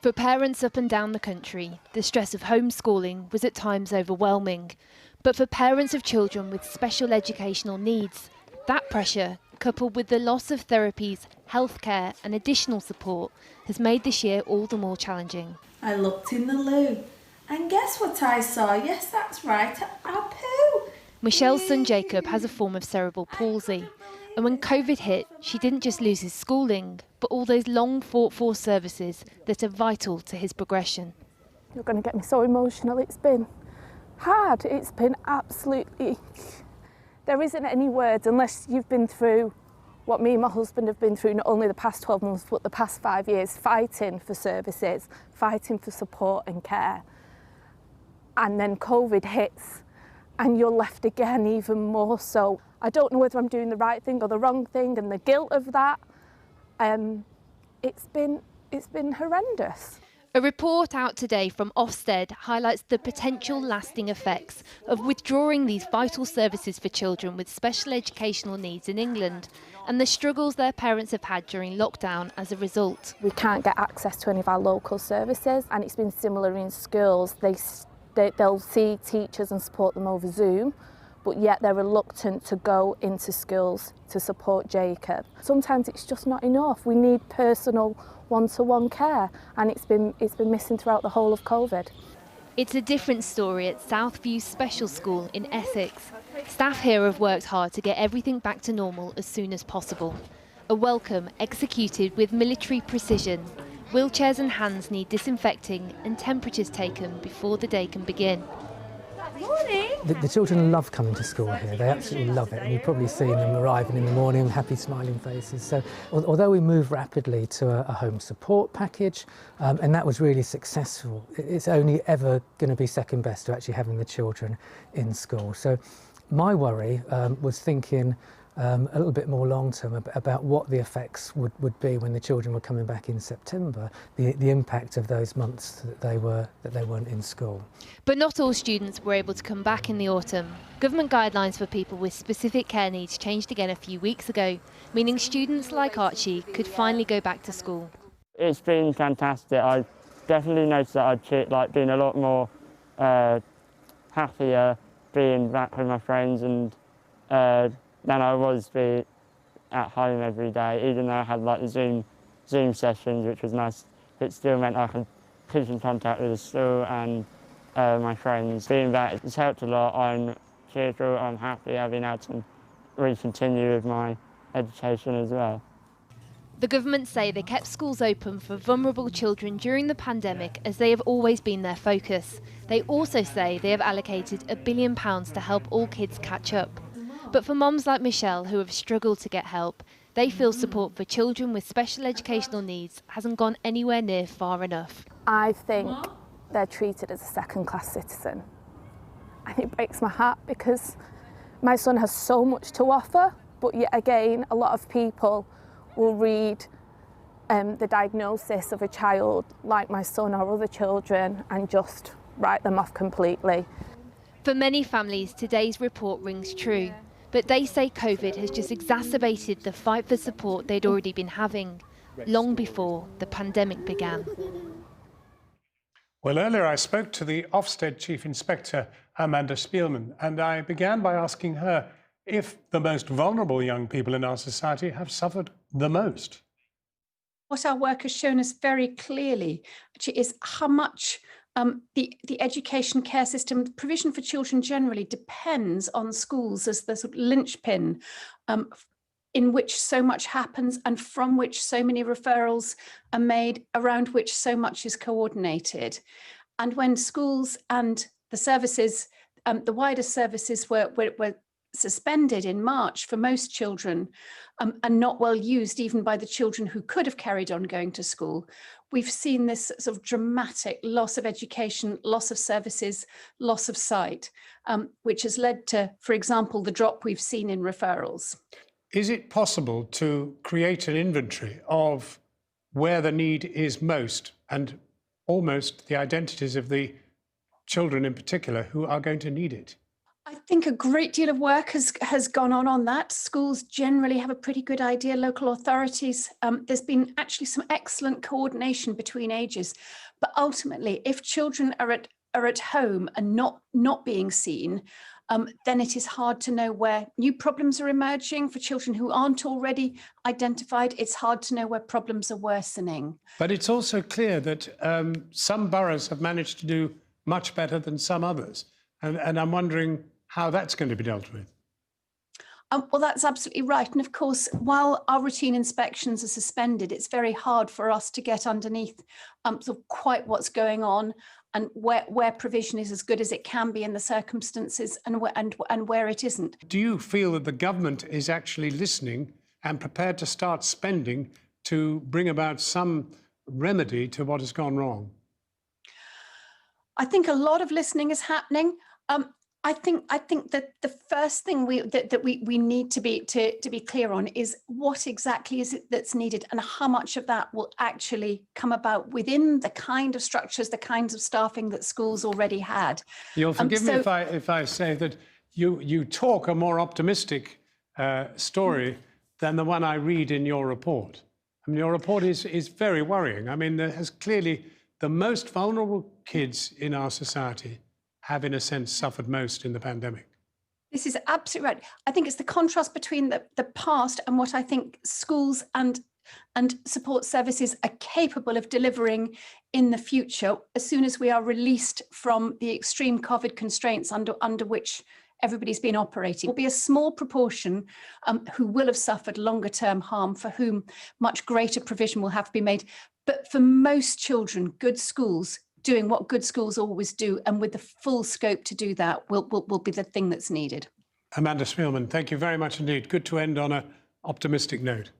For parents up and down the country, the stress of homeschooling was at times overwhelming. But for parents of children with special educational needs, that pressure, coupled with the loss of therapies, healthcare and additional support, has made this year all the more challenging. I looked in the loo and guess what I saw? Yes, that's right, a poo. Michelle's son Jacob has a form of cerebral palsy. And when COVID hit, she didn't just lose his schooling, but all those long fought for services that are vital to his progression. You're going to get me so emotional. It's been hard. It's been absolutely... There isn't any words unless you've been through what me and my husband have been through, not only the past 12 months, but the past 5 years, fighting for services, fighting for support and care. And then COVID hits and you're left again even more so. I don't know whether I'm doing the right thing or the wrong thing, and the guilt of that, it's been horrendous. A report out today from Ofsted highlights the potential lasting effects of withdrawing these vital services for children with special educational needs in England, and the struggles their parents have had during lockdown as a result. We can't get access to any of our local services, and it's been similar in schools. They'll see teachers and support them over Zoom, but yet they're reluctant to go into schools to support Jacob. Sometimes it's just not enough. We need personal one-to-one care, and it's been missing throughout the whole of COVID. It's a different story at Southview Special School in Essex. Staff here have worked hard to get everything back to normal as soon as possible. A welcome executed with military precision. Wheelchairs and hands need disinfecting and temperatures taken before the day can begin. Morning. The children love coming to school here. They absolutely love it. And you've probably seen them arriving in the morning, happy smiling faces. So although we moved rapidly to a home support package, and that was really successful, it's only ever going to be second best to actually having the children in school. So my worry was thinking a little bit more long term about what the effects would be when the children were coming back in September, the impact of those months that they weren't in school. But not all students were able to come back in the autumn. Government guidelines for people with specific care needs changed again a few weeks ago, meaning students like Archie could finally go back to school. It's been fantastic. I definitely noticed that I'd been a lot more happier being back with my friends and than I was at home every day, even though I had like the Zoom sessions, which was nice. It still meant I could keep in contact with the school and my friends. Being back has helped a lot. I'm cheerful, I'm happy, I've been able to really continue with my education as well. The government say they kept schools open for vulnerable children during the pandemic as they have always been their focus. They also say they have allocated £1 billion to help all kids catch up. But for mums like Michelle who have struggled to get help, they feel support for children with special educational needs hasn't gone anywhere near far enough. I think they're treated as a second-class citizen. And it breaks my heart because my son has so much to offer, but yet again, a lot of people will read the diagnosis of a child like my son or other children and just write them off completely. For many families, today's report rings true. But they say COVID has just exacerbated the fight for support they'd already been having, long before the pandemic began. Well, earlier I spoke to the Ofsted Chief Inspector, Amanda Spielman, and I began by asking her if the most vulnerable young people in our society have suffered the most. What our work has shown us very clearly is how much the education care system, provision for children generally, depends on schools as the sort of linchpin in which so much happens and from which so many referrals are made, around which so much is coordinated. And when schools and the services, the wider services were suspended in March for most children and not well used even by the children who could have carried on going to school, we've seen this sort of dramatic loss of education, loss of services, loss of sight, which has led to, for example, the drop we've seen in referrals. Is it possible to create an inventory of where the need is most and almost the identities of the children in particular who are going to need it? I think a great deal of work has gone on that. Schools generally have a pretty good idea, local authorities. There's been actually some excellent coordination between ages. But ultimately, if children are at home and not being seen, then it is hard to know where new problems are emerging. For children who aren't already identified, it's hard to know where problems are worsening. But it's also clear that some boroughs have managed to do much better than some others. And I'm wondering how that's going to be dealt with. Well, that's absolutely right. And of course, while our routine inspections are suspended, it's very hard for us to get underneath sort of quite what's going on and where provision is as good as it can be in the circumstances and where it isn't. Do you feel that the government is actually listening and prepared to start spending to bring about some remedy to what has gone wrong? I think a lot of listening is happening. I think that the first thing we need to be clear on is what exactly is it that's needed and how much of that will actually come about within the kind of structures, the kinds of staffing that schools already had. You'll forgive me if I say that you talk a more optimistic story than the one I read in your report. I mean, your report is very worrying. I mean, there has clearly the most vulnerable kids in our society have, in a sense, suffered most in the pandemic. This is absolutely right. I think it's the contrast between the past and what I think schools and support services are capable of delivering in the future as soon as we are released from the extreme COVID constraints under which everybody's been operating. There will be a small proportion who will have suffered longer term harm, for whom much greater provision will have to be made. But for most children, good schools doing what good schools always do, and with the full scope to do that, will be the thing that's needed. Amanda Spielman, thank you very much indeed. Good to end on an optimistic note.